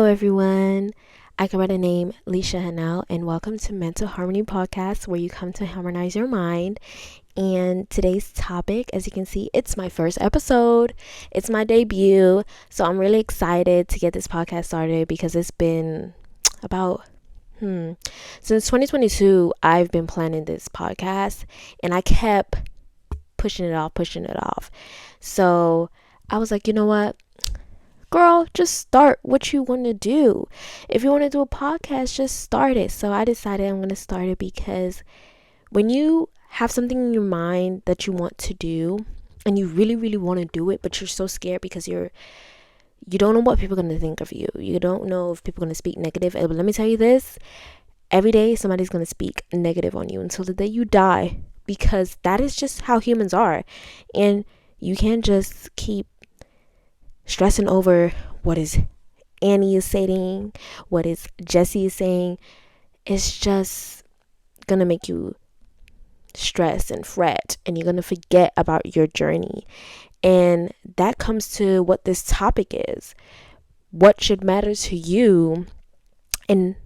everyone. I go by the name Lesha Hanel, and welcome to Mental Harmony Podcast, where you come to harmonize your mind. And today's topic, as you can see, it's my first episode. It's my debut, so I'm really excited to get this podcast started because it's been about since 2022. I've been planning this podcast, and I kept pushing it off. So I was like, you know what? Girl, just start what you want to do. If you want to do a podcast, just start it. So I decided I'm going to start it because when you have something in your mind that you want to do and you really, really want to do it, but you're so scared because you don't know what people are going to think of you. You don't know if people are going to speak negative. But let me tell you this, every day somebody's going to speak negative on you until the day you die, because that is just how humans are. And you can't just keep stressing over what is Annie is saying, what is Jesse is saying. It's just gonna make you stress and fret, and you're gonna forget about your journey. And that comes to what this topic is: what should matter to you in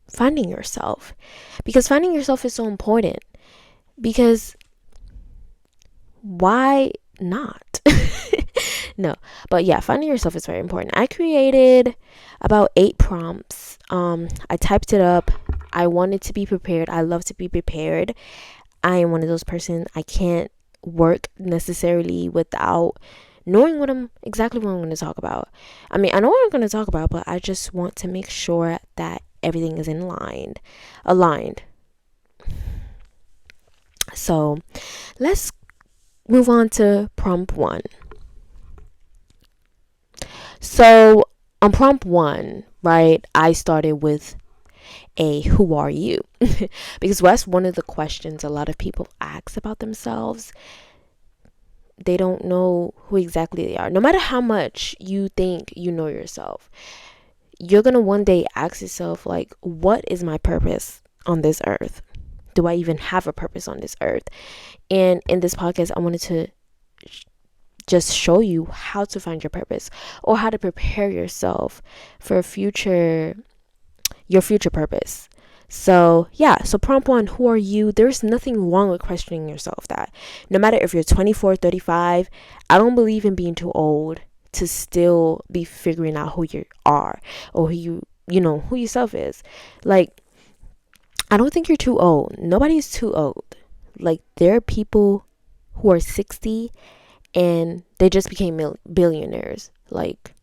finding yourself. Because finding yourself is so important, because why not? No, but yeah, finding yourself is very important. I created about 8 prompts. I typed it up. I wanted to be prepared. I love to be prepared. I am one of those person. I can't work necessarily without knowing exactly what I'm going to talk about. I mean, I know what I'm going to talk about, but I just want to make sure that everything is aligned. So let's move on to prompt 1. So on prompt 1, right, I started with who are you? Because that's one of the questions a lot of people ask about themselves. They don't know who exactly they are. No matter how much you think you know yourself, you're going to one day ask yourself, like, what is my purpose on this earth? Do I even have a purpose on this earth? And in this podcast, I wanted to just show you how to find your purpose, or how to prepare yourself for your future purpose. So prompt 1, who are you? There's nothing wrong with questioning yourself. That no matter if you're 24, 35, I don't believe in being too old to still be figuring out who you are, or who who yourself is. Like, I don't think you're too old. Nobody's too old. Like, there are people who are 60 and they just became billionaires. Like,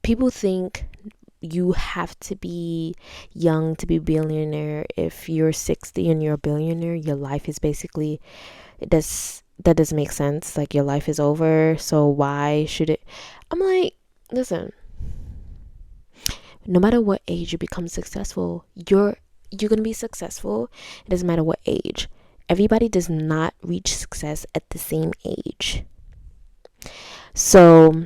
people think you have to be young to be a billionaire. If you're 60 and you're a billionaire, your life is basically, that doesn't make sense. Like, your life is over, so why should it? I'm like, listen, no matter what age you become successful, you're gonna be successful. It doesn't matter what age. Everybody does not reach success at the same age. So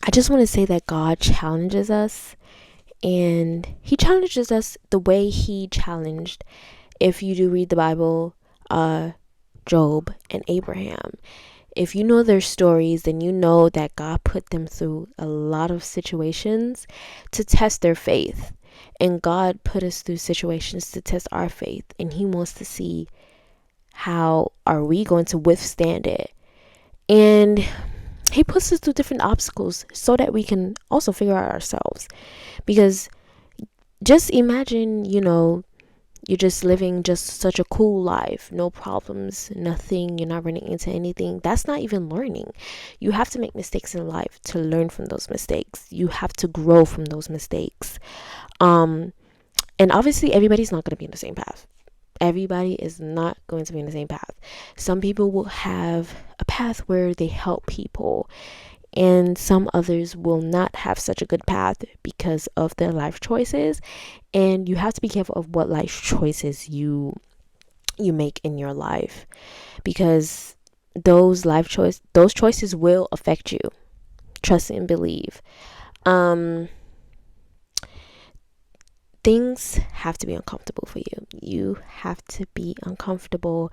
I just want to say that God challenges us, and he challenges us the way he challenged, if you do read the Bible, Job and Abraham. If you know their stories, then you know that God put them through a lot of situations to test their faith. And God put us through situations to test our faith, and he wants to see how are we going to withstand it. And he puts us through different obstacles so that we can also figure out ourselves. Because just imagine, you're just living just such a cool life, no problems, nothing, you're not running into anything. That's not even learning. You have to make mistakes in life to learn from those mistakes. You have to grow from those mistakes. And obviously everybody's not going to be in the same path. Everybody is not going to be in the same path. Some people will have a path where they help people, and some others will not have such a good path because of their life choices. And you have to be careful of what life choices you make in your life, because those choices will affect you. Trust and believe. Things have to be uncomfortable for you. You have to be uncomfortable.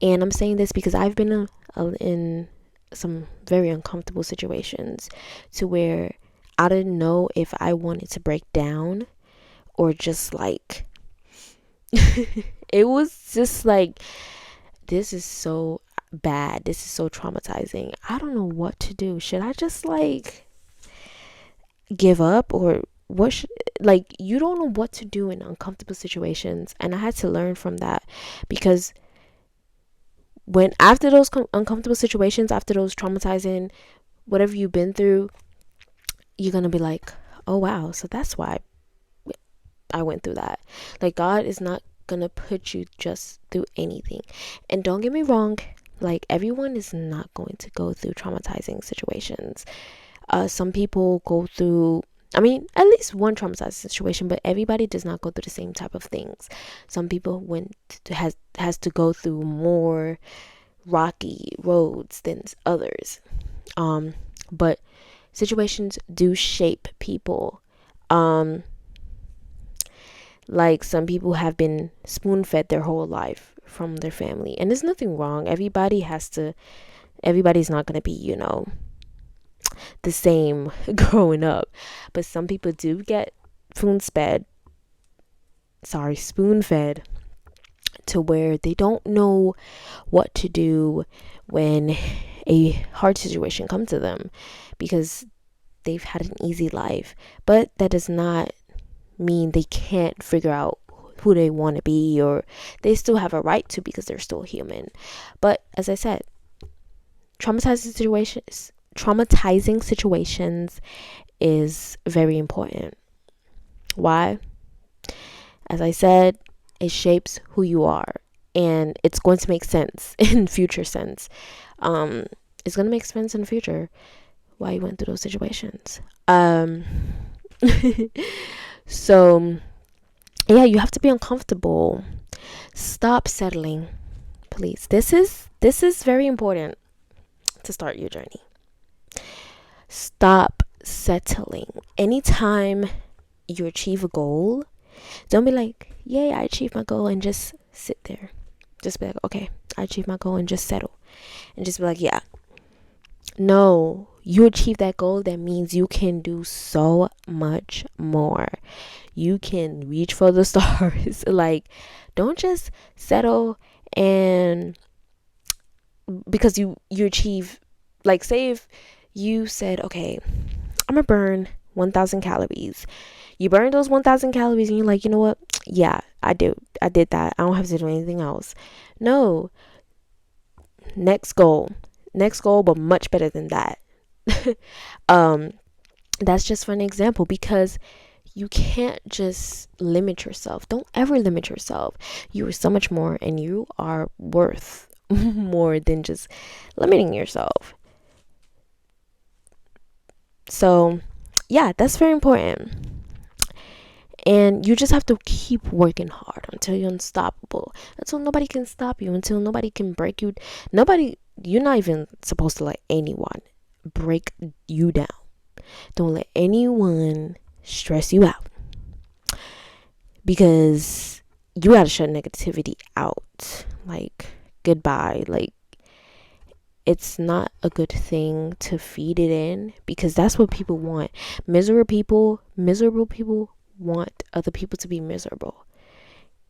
And I'm saying this because I've been in some very uncomfortable situations to where I didn't know if I wanted to break down or just like it was just like, this is so bad, this is so traumatizing, I don't know what to do. Should I just like give up, or what should, like, you don't know what to do in uncomfortable situations. And I had to learn from that, because when after those uncomfortable situations, after those traumatizing whatever you've been through, you're gonna be like, oh wow, so that's why I went through that. Like, God is not gonna put you just through anything. And don't get me wrong, like, everyone is not going to go through traumatizing situations. Some people go through, I mean, at least one traumatizing situation, but everybody does not go through the same type of things. Some people has to go through more rocky roads than others. But situations do shape people. Like, some people have been spoon-fed their whole life from their family, and there's nothing wrong. Everybody's not gonna be, the same growing up, but some people do get spoon-fed to where they don't know what to do when a hard situation comes to them, because they've had an easy life. But that does not mean they can't figure out who they want to be, or they still have a right to, because they're still human. But as I said, traumatizing situations is very important. Why? As I said, it shapes who you are, and it's going to make sense in future sense. It's going to make sense in the future why you went through those situations. So yeah, you have to be uncomfortable. Stop settling, please. This is very important to start your journey. Stop settling. Anytime you achieve a goal, don't be like, yay, I achieved my goal, and just sit there. Just be like, okay, I achieved my goal, and just settle. And just be like, yeah. No, you achieve that goal, that means you can do so much more. You can reach for the stars. Like, don't just settle, and because you achieve, like, say if you said, okay, I'm gonna burn 1,000 calories. You burn those 1,000 calories, and you're like, you know what? Yeah, I did that. I don't have to do anything else. No. Next goal, but much better than that. That's just for an example, because you can't just limit yourself. Don't ever limit yourself. You are so much more, and you are worth more than just limiting yourself. So yeah, that's very important. And you just have to keep working hard until you're unstoppable, until nobody can stop you, until nobody can break you. You're not even supposed to let anyone break you down. Don't let anyone stress you out, because you gotta shut negativity out. Like, goodbye. Like, it's not a good thing to feed it in, because that's what people want. Miserable people want other people to be miserable.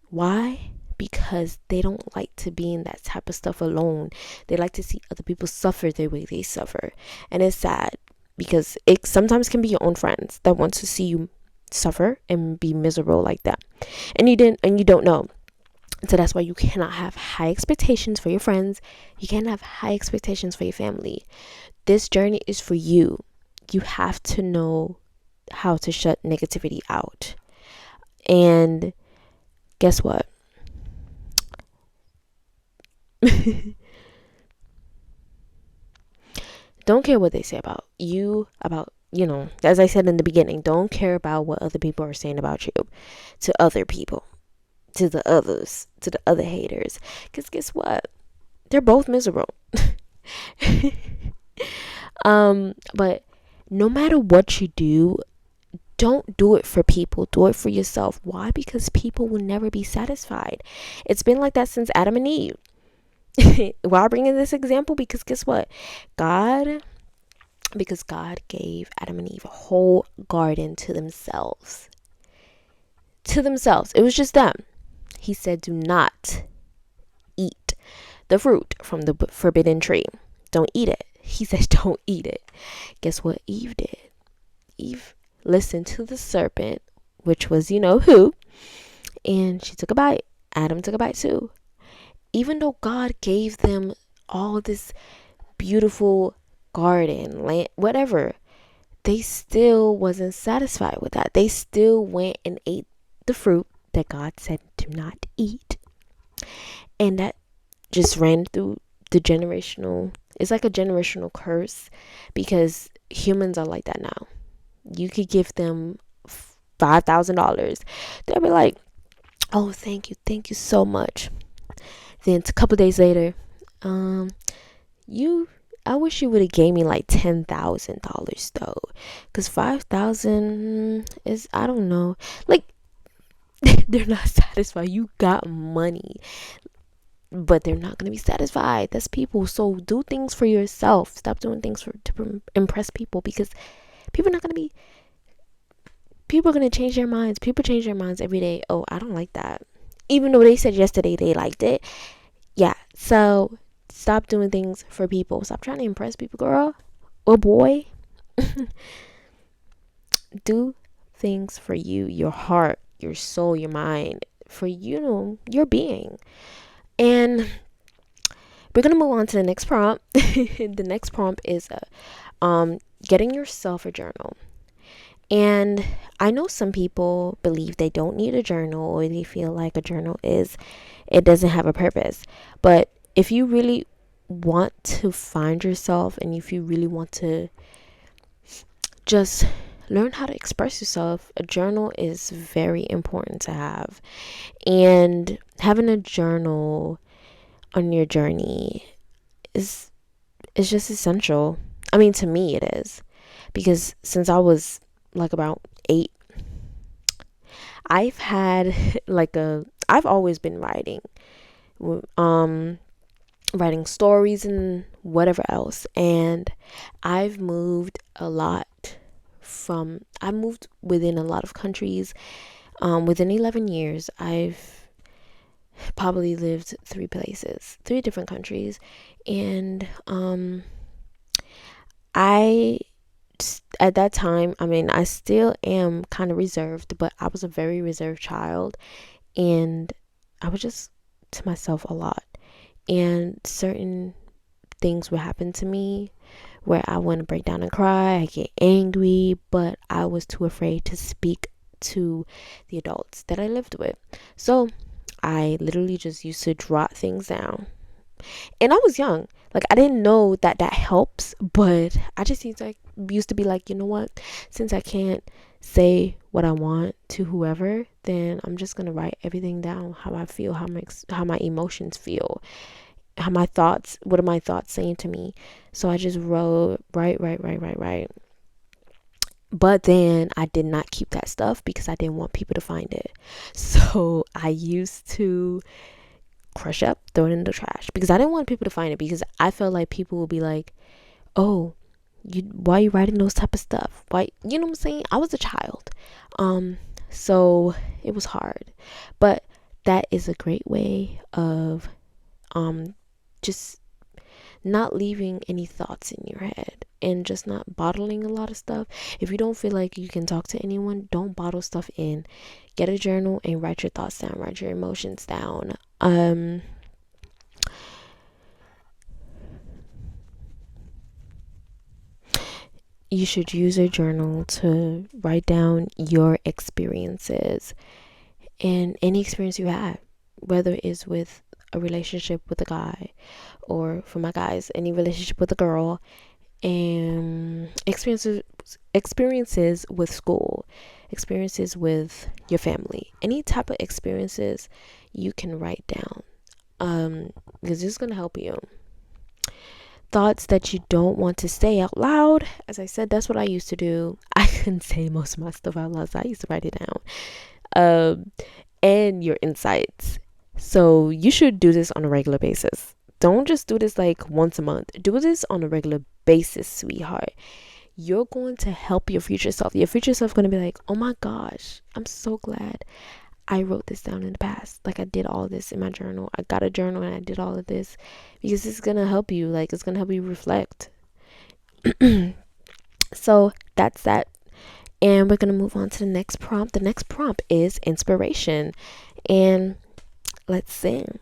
Why? Because they don't like to be in that type of stuff alone. They like to see other people suffer the way they suffer. And it's sad, because it sometimes can be your own friends that want to see you suffer and be miserable like that. And you don't know. So that's why you cannot have high expectations for your friends. You can't have high expectations for your family. This journey is for you. You have to know how to shut negativity out. And guess what? Don't care what they say about you, as I said in the beginning, don't care about what other people are saying about you to other people, to the others, to the other haters. Because guess what? They're both miserable. But no matter what you do, don't do it for people. Do it for yourself. Why? Because people will never be satisfied. It's been like that since Adam and Eve. Why I bring in this example? Because guess what? God because God gave Adam and Eve a whole garden to themselves. To themselves. It was just them. He said, do not eat the fruit from the forbidden tree. Don't eat it. He said, don't eat it. Guess what Eve did? Eve listened to the serpent, which was, you know who, and she took a bite. Adam took a bite too. Even though God gave them all this beautiful garden, land, whatever, they still wasn't satisfied with that. They still went and ate the fruit that God said do not eat. And that just ran through the generational, it's like a generational curse, because humans are like that now. You could give them $5,000. They'll be like, oh, thank you so much. Then a couple days later, I wish you would have gave me like $10,000 though, because 5,000 is, I don't know, like they're not satisfied. You got money, but they're not gonna be satisfied. That's people. So do things for yourself. Stop doing things to impress people, because people are gonna change their minds. People change their minds every day. Oh, I don't like that, even though they said yesterday they liked it. Yeah, so stop doing things for people. Stop trying to impress people, girl or boy. Do things for you, your heart, your soul, your mind, for your being. And we're gonna move on to the next prompt. The next prompt is getting yourself a journal. And I know some people believe they don't need a journal, or they feel like a journal it doesn't have a purpose. But if you really want to find yourself, and if you really want to just learn how to express yourself, a journal is very important to have. And having a journal on your journey is just essential. I mean, to me it is, because since I was like about 8, I've always been writing stories and whatever else. And I've moved within a lot of countries. Within 11 years, I've probably lived 3 different countries. And at that time, I mean, I still am kind of reserved, but I was a very reserved child, and I was just to myself a lot. And certain things would happen to me where I want to break down and cry, I get angry, but I was too afraid to speak to the adults that I lived with. So I literally just used to jot things down. And I was young. Like, I didn't know that helps, but I just used to be like, you know what? Since I can't say what I want to whoever, then I'm just gonna write everything down, how I feel, how my emotions feel, what are my thoughts saying to me. So I just wrote, write. But then I did not keep that stuff because I didn't want people to find it. So I used to crush up, throw it in the trash, because I didn't want people to find it, because I felt like people would be like, oh, why are you writing those type of stuff? Why, you know what I'm saying? I was a child. So it was hard. But that is a great way of just not leaving any thoughts in your head, and just not bottling a lot of stuff. If you don't feel like you can talk to anyone, don't bottle stuff in. Get a journal and write your thoughts down, write your emotions down. You should use a journal to write down your experiences, and any experience you had, whether it's with a relationship with a guy, or for my guys, any relationship with a girl, and experiences with school, experiences with your family, any type of experiences you can write down, because it's going to help you. Thoughts that you don't want to say out loud, as I said, that's what I used to do. I couldn't say most of my stuff out loud, so I used to write it down. And your insights. So you should do this on a regular basis. Don't just do this like once a month. Do this on a regular basis, sweetheart. You're going to help your future self. Your future self going to be like, oh my gosh, I'm so glad I wrote this down in the past. Like, I did all this in my journal. I got a journal and I did all of this, because it's going to help you. Like, it's going to help you reflect. So that's that. And we're going to move on to the next prompt. The next prompt is inspiration. And let's sing.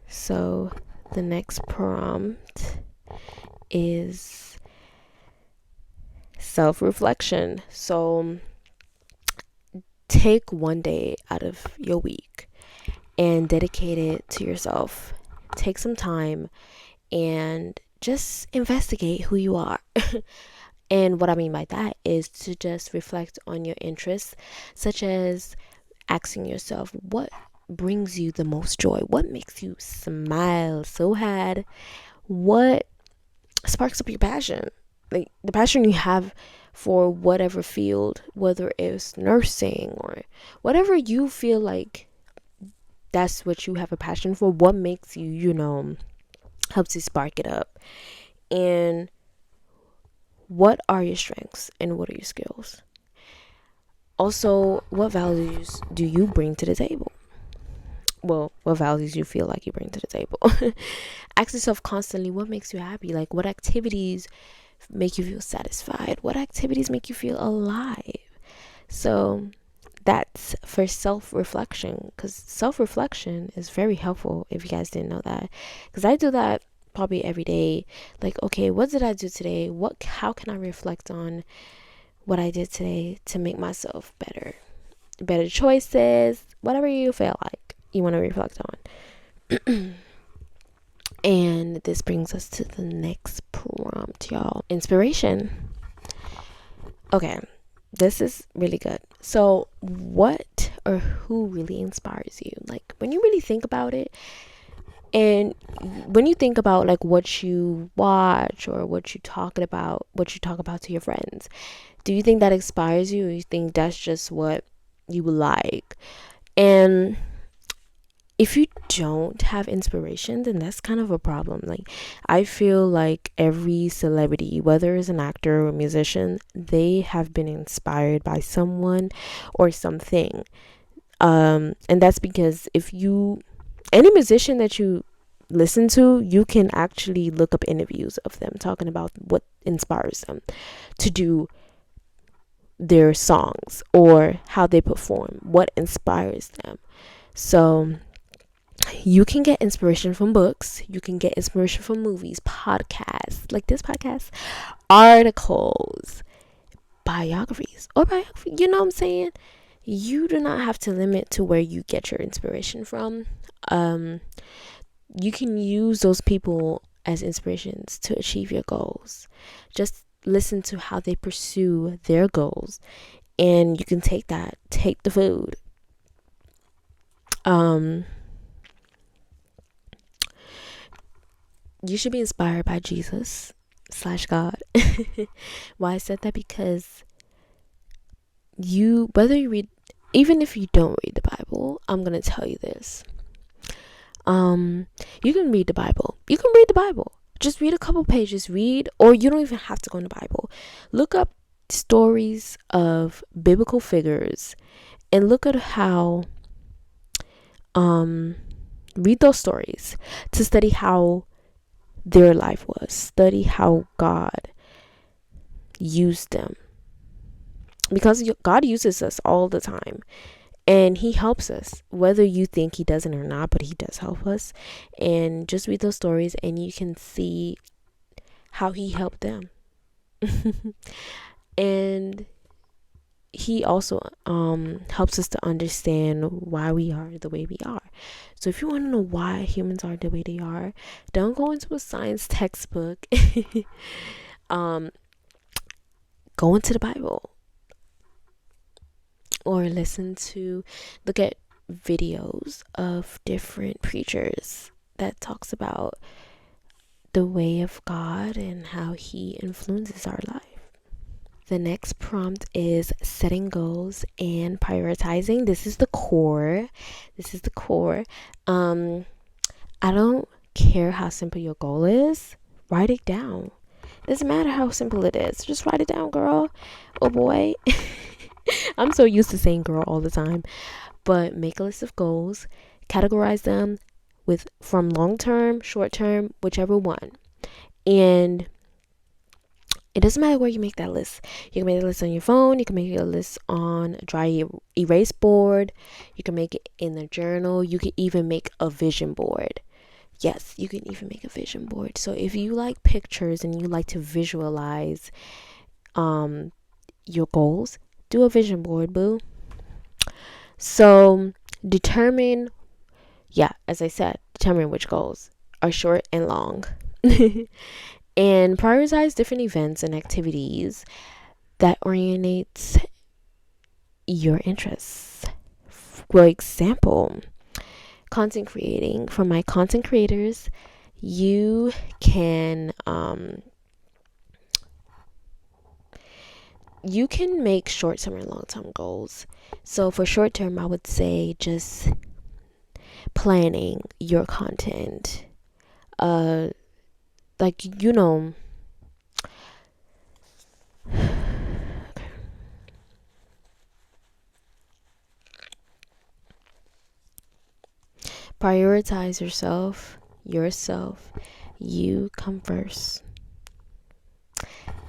So the next prompt is self-reflection. So take one day out of your week and dedicate it to yourself. Take some time and just investigate who you are. And what I mean by that is to just reflect on your interests, such as asking yourself, what brings you the most joy? What makes you smile so hard? What sparks up your passion? Like the passion you have for whatever field, whether it's nursing or whatever you feel like that's what you have a passion for. What makes you, helps you spark it up? And what are your strengths and what are your skills? Also, what values do you bring to the table? Well, what values you feel like you bring to the table. Ask yourself constantly, what makes you happy? Like, what activities make you feel satisfied? What activities make you feel alive? So that's for self-reflection, because self-reflection is very helpful, if you guys didn't know that, because I do that probably every day. Like, okay, what did I do today? How can I reflect on what I did today to make myself better choices, whatever you feel like you want to reflect on. And this brings us to the next prompt, y'all. Inspiration. Okay, this is really good. So what or who really inspires you? Like, when you really think about it, and when you think about like what you watch or what you talk about to your friends, do you think that inspires you, or you think that's just what you like? And if you don't have inspiration, then that's kind of a problem. Like, I feel like every celebrity, whether it's an actor or a musician, they have been inspired by someone or something. And that's because any musician that you listen to, you can actually look up interviews of them talking about what inspires them to do their songs or how they perform, what inspires them. So you can get inspiration from books, you can get inspiration from movies, podcasts like this podcast, articles, biographies, you know what I'm saying? You do not have to limit to where you get your inspiration from. You can use those people as inspirations to achieve your goals. Just listen to how they pursue their goals, and you can take the food. You should be inspired by Jesus / God. Why I said that? Because whether you read, even if you don't read the Bible, I'm gonna tell you this. You can read the Bible. Just read a couple pages. Or you don't even have to go in the Bible. Look up stories of biblical figures and look at how read those stories to study how their life was. Study how God used them, because God uses us all the time, and he helps us, whether you think he doesn't or not, but he does help us. And just read those stories and you can see how he helped them. And he also helps us to understand why we are the way we are. So if you want to know why humans are the way they are, don't go into a science textbook. Go into the Bible, or look at videos of different preachers that talks about the way of God and how he influences our life. The next prompt is setting goals and prioritizing. This is the core. I don't care how simple your goal is. Write it down. Doesn't matter how simple it is. Just write it down, girl. Oh boy. I'm so used to saying girl all the time. But make a list of goals. Categorize them from long term, short term, whichever one. And it doesn't matter where you make that list. You can make a list on your phone. You can make a list on a dry erase board. You can make it in a journal. You can even make a vision board. Yes, you can even make a vision board. So if you like pictures and you like to visualize your goals, do a vision board, boo. So determine which goals are short and long. And prioritize different events and activities that orient your interests. For example, content creating. For my content creators, you can make short-term and long-term goals. So for short-term, I would say just planning your content. Prioritize yourself. You come first.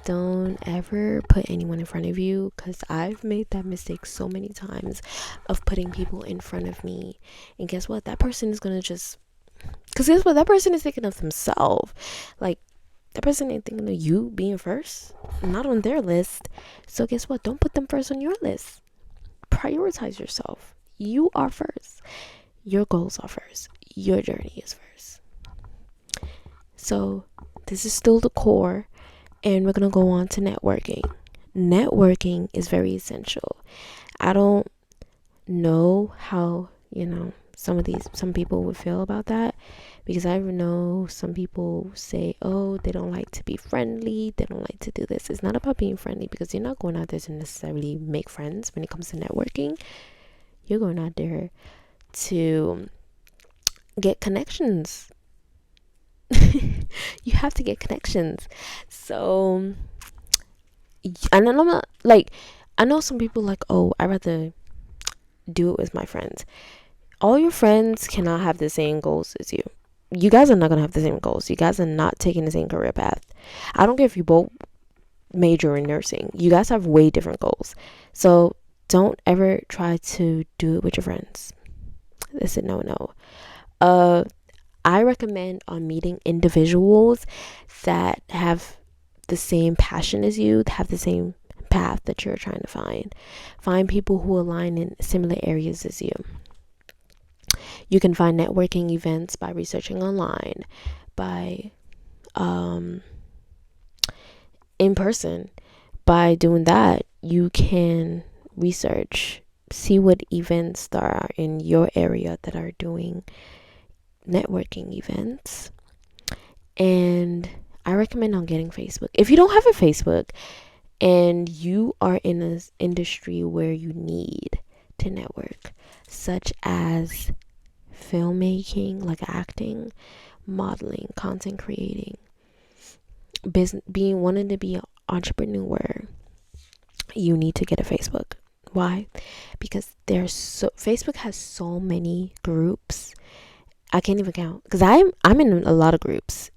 Don't ever put anyone in front of you, because I've made that mistake so many times of putting people in front of me. And guess what? That person is going to that person is thinking of themselves. Like, that person ain't thinking of you being first, not on their list. So guess what? Don't put them first on your list. Prioritize yourself. You are first. Your goals are first. Your journey is first. So this is still the core, and we're going to go on to networking. Networking is very essential. I don't know how, some people would feel about that, because I know some people say, oh, they don't like to be friendly, they don't like to do this. It's not about being friendly, because you're not going out there to necessarily make friends. When it comes to networking, you're going out there to get connections. You have to get connections. So, and I'm not like, I know some people like, oh, I'd rather do it with my friends. All your friends cannot have the same goals as you. You guys are not going to have the same goals. You guys are not taking the same career path. I don't care if you both major in nursing. You guys have way different goals. So don't ever try to do it with your friends. That's a no. I recommend on meeting individuals that have the same passion as you, that have the same path that you're trying to find. Find people who align in similar areas as you. You can find networking events by researching online, by in person. By doing that, you can research, see what events there are in your area that are doing networking events. And I recommend on getting Facebook. If you don't have a Facebook and you are in an industry where you need to network, such as filmmaking, like acting, modeling, content creating, wanting to be an entrepreneur, you need to get a Facebook. Why? Because Facebook has so many groups. I can't even count, because I'm in a lot of groups.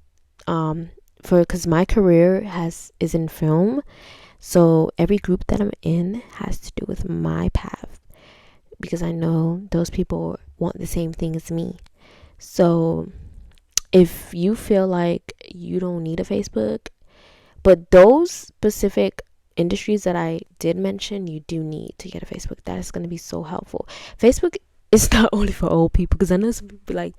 Because my career is in film, so every group that I'm in has to do with my path, because I know those people want the same thing as me. So if you feel like you don't need a Facebook, but those specific industries that I did mention, you do need to get a Facebook. That is going to be so helpful. Facebook is not only for old people, because I know some people be like,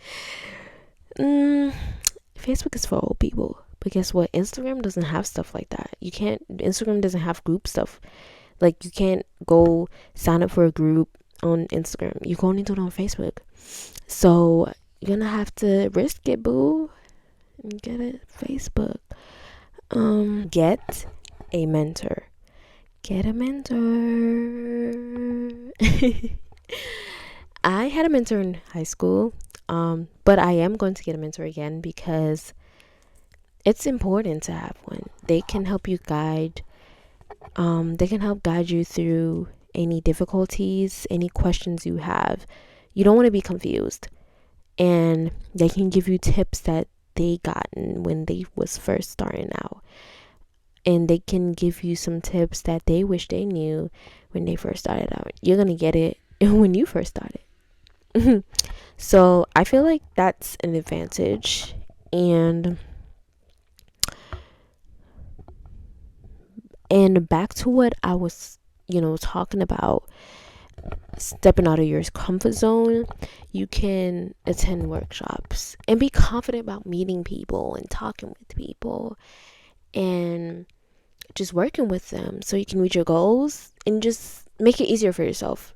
Facebook is for old people. But guess what? Instagram doesn't have stuff like that. Instagram doesn't have group stuff. Like, you can't go sign up for a group on Instagram. You can only do it on Facebook. So you're gonna have to risk it, boo, and get a Facebook. Get a mentor. Get a mentor. I had a mentor in high school, but I am going to get a mentor again because it's important to have one. They can help you guide. They can help guide you through any difficulties, any questions you have. You don't want to be confused, and they can give you tips that they gotten when they was first starting out, and they can give you some tips that they wish they knew when they first started out. You're gonna get it when you first started. So I feel like that's an advantage. And back to what I was talking about, stepping out of your comfort zone. You can attend workshops and be confident about meeting people and talking with people and just working with them so you can reach your goals, and just make it easier for yourself.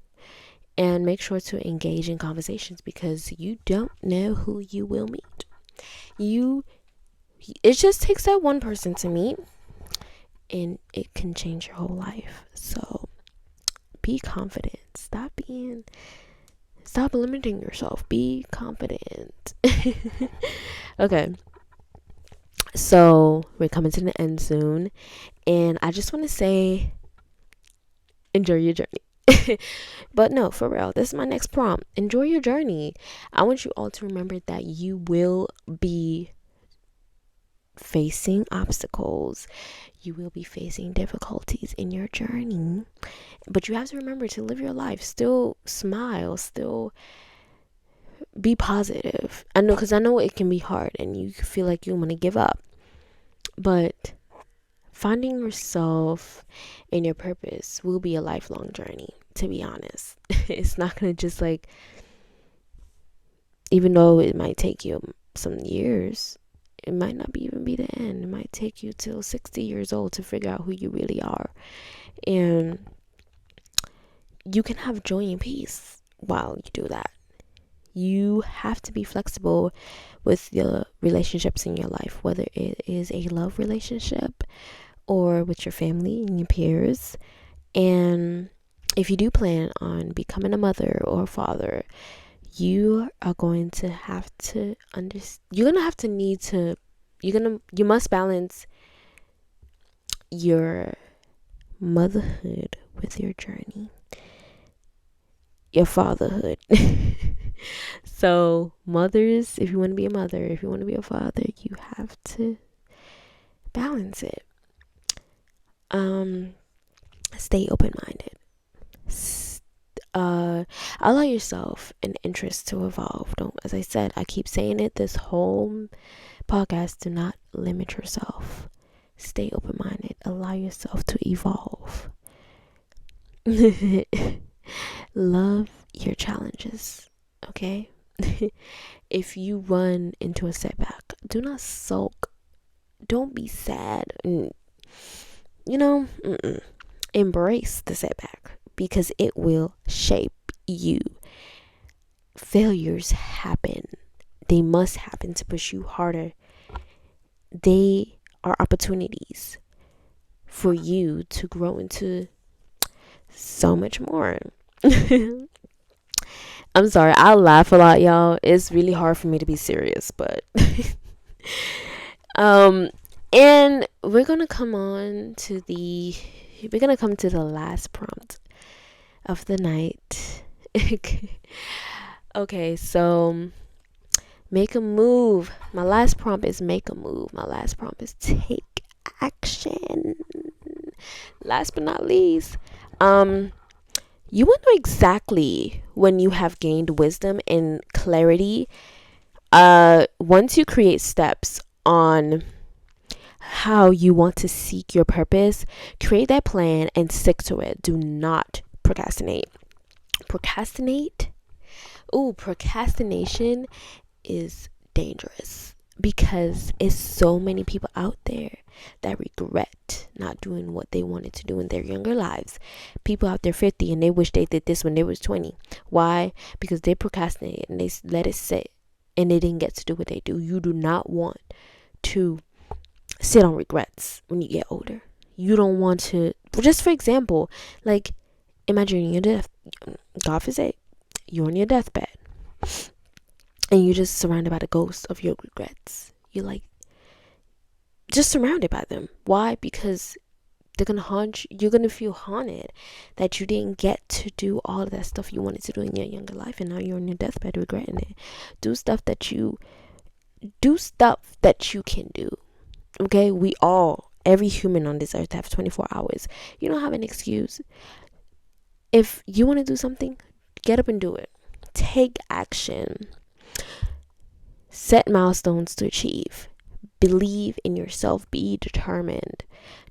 And make sure to engage in conversations, because you don't know who you will meet. It just takes that one person to meet, and it can change your whole life. So be confident. Stop limiting yourself. Be confident. Okay. So we're coming to the end soon, and I just want to say, enjoy your journey. But no, for real, this is my next prompt. Enjoy your journey. I want you all to remember that you will be facing obstacles. You will be facing difficulties in your journey. But you have to remember to live your life. Still smile. Still be positive. I know it can be hard and you feel like you want to give up. But finding yourself and your purpose will be a lifelong journey, to be honest. It's not going to just even though it might take you some years, it might not even be the end. It might take you till 60 years old to figure out who you really are. And you can have joy and peace while you do that. You have to be flexible with the relationships in your life, whether it is a love relationship or with your family and your peers. And if you do plan on becoming a mother or a father, you are going to have to you must balance your motherhood with your journey, your fatherhood. So mothers, if you want to be a mother, if you want to be a father, you have to balance it. Stay open-minded. Allow yourself an interest to evolve. Don't, as I said, I keep saying it this whole podcast, do not limit yourself. Stay open-minded. Allow yourself to evolve. Love your challenges, okay? If you run into a setback, do not sulk. Don't be sad. Embrace the setback, because it will shape you. Failures happen. They must happen to push you harder. They are opportunities for you to grow into so much more. I'm sorry, I laugh a lot, y'all. It's really hard for me to be serious, but and we're gonna come to the last prompt of the night. Okay, so make a move. My last prompt is make a move. My last prompt is take action. Last but not least, you will know exactly when you have gained wisdom and clarity once you create steps on how you want to seek your purpose. Create that plan and stick to it. Do not procrastinate. Procrastination is dangerous, because it's so many people out there that regret not doing what they wanted to do in their younger lives. People out there 50 and they wish they did this when they was 20. Why? Because they procrastinated and they let it sit and they didn't get to do what they do. You do not want to sit on regrets when you get older. You don't want to, just for example, like imagine your death, God forbid, you're on your deathbed and you're just surrounded by the ghosts of your regrets. You're like just surrounded by them. Why? Because they're gonna haunt you. You're gonna feel haunted that you didn't get to do all of that stuff you wanted to do in your younger life, and now you're on your deathbed regretting it. Do stuff that you can do. Okay, every human on this earth have 24 hours. You don't have an excuse. If you want to do something, get up and do it. Take action. Set milestones to achieve. Believe in yourself. Be determined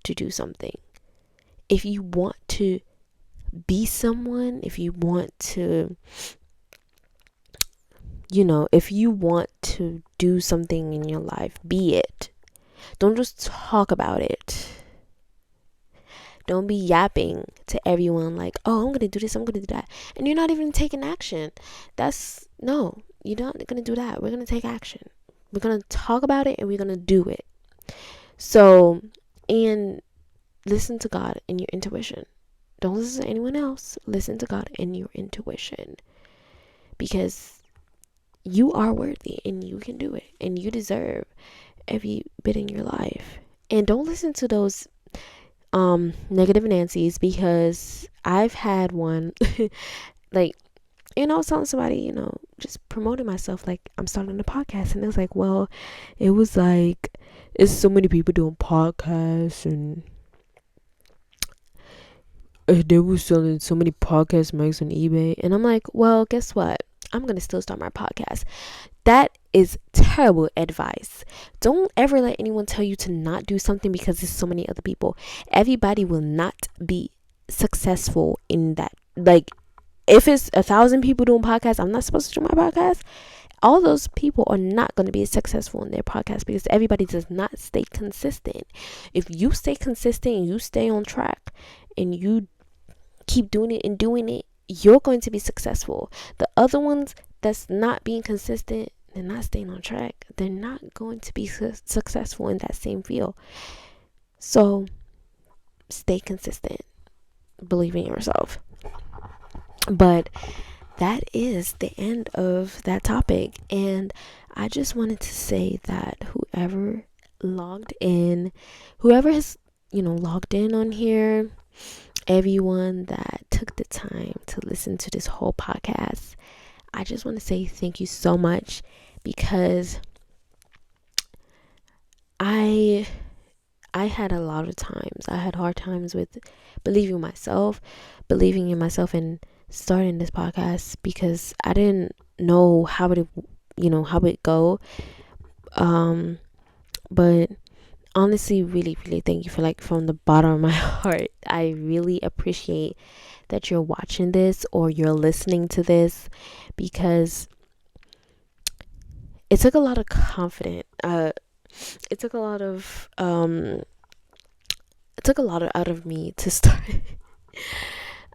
to do something. If you want to be someone, if you want to do something in your life, be it. Don't just talk about it. Don't be yapping to everyone like, oh, I'm going to do this, I'm going to do that. And you're not even taking action. No, you're not going to do that. We're going to take action. We're going to talk about it and we're going to do it. So, and listen to God and your intuition. Don't listen to anyone else. Listen to God and your intuition. Because you are worthy and you can do it. And you deserve every bit in your life. And don't listen to those negative Nancy's, because I've had one like, I was telling somebody, just promoting myself, like I'm starting a podcast, and it was like, well, it was like, it's so many people doing podcasts and they were selling so many podcast mics on eBay, and I'm like, well, guess what? I'm gonna still start my podcast. That is terrible advice. Don't ever let anyone tell you to not do something because there's so many other people. Everybody will not be successful in that. Like, if it's 1,000 people doing podcasts, I'm not supposed to do my podcast. All those people are not going to be successful in their podcast because everybody does not stay consistent. If you stay consistent and you stay on track and you keep doing it, you're going to be successful. The other ones that's not being consistent, they're not staying on track, they're not going to be successful in that same field. So stay consistent, believe in yourself. But that is the end of that topic, and I just wanted to say that whoever has logged in on here, everyone that took the time to listen to this whole podcast, I just want to say thank you so much, because I had a lot of times, I had hard times with believing in myself and starting this podcast, because I didn't know how it go. But honestly, really, really thank you for, from the bottom of my heart. I really appreciate that you're watching this or you're listening to this, because it took a lot of confidence. It took a lot out of me to start.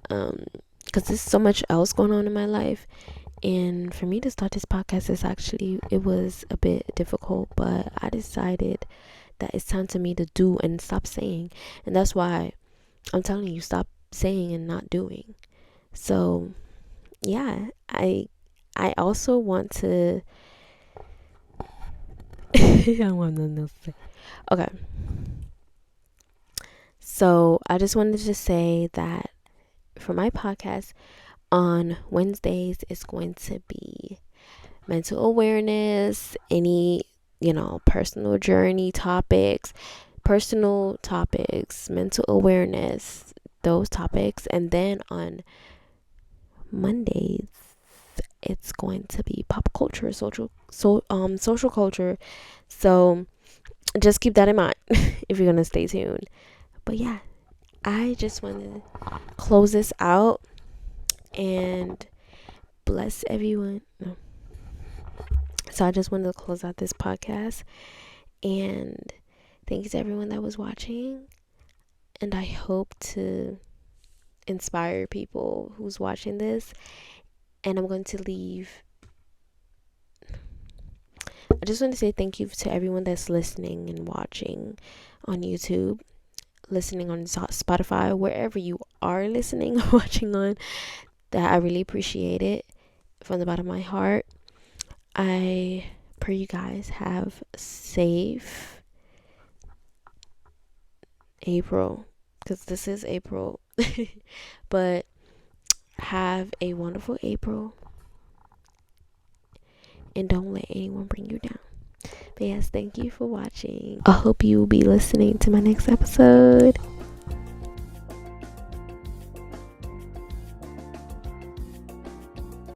Because there's so much else going on in my life, and for me to start this podcast it was a bit difficult, but I decided that it's time to me to do and stop saying, and that's why I'm telling you, stop saying and not doing. So yeah, I also want to I want to say, okay, so I just wanted to say that for my podcast on Wednesdays, it's going to be mental awareness, any personal journey topics, mental awareness, those topics. And then on Mondays, it's going to be pop culture, social culture. So just keep that in mind if you're gonna stay tuned. But yeah, I just want to close this out and bless everyone. No. So I just wanted to close out this podcast and Thank you to everyone that was watching, and I hope to inspire people who's watching this. And I'm going to leave. I just want to say thank you to everyone that's listening and watching on YouTube, listening on Spotify, wherever you are listening or watching on. That I really appreciate it from the bottom of my heart. I pray you guys have safe April, because this is April. But have a wonderful April, and don't let anyone bring you down. But yes, thank you for watching. I hope you will be listening to my next episode.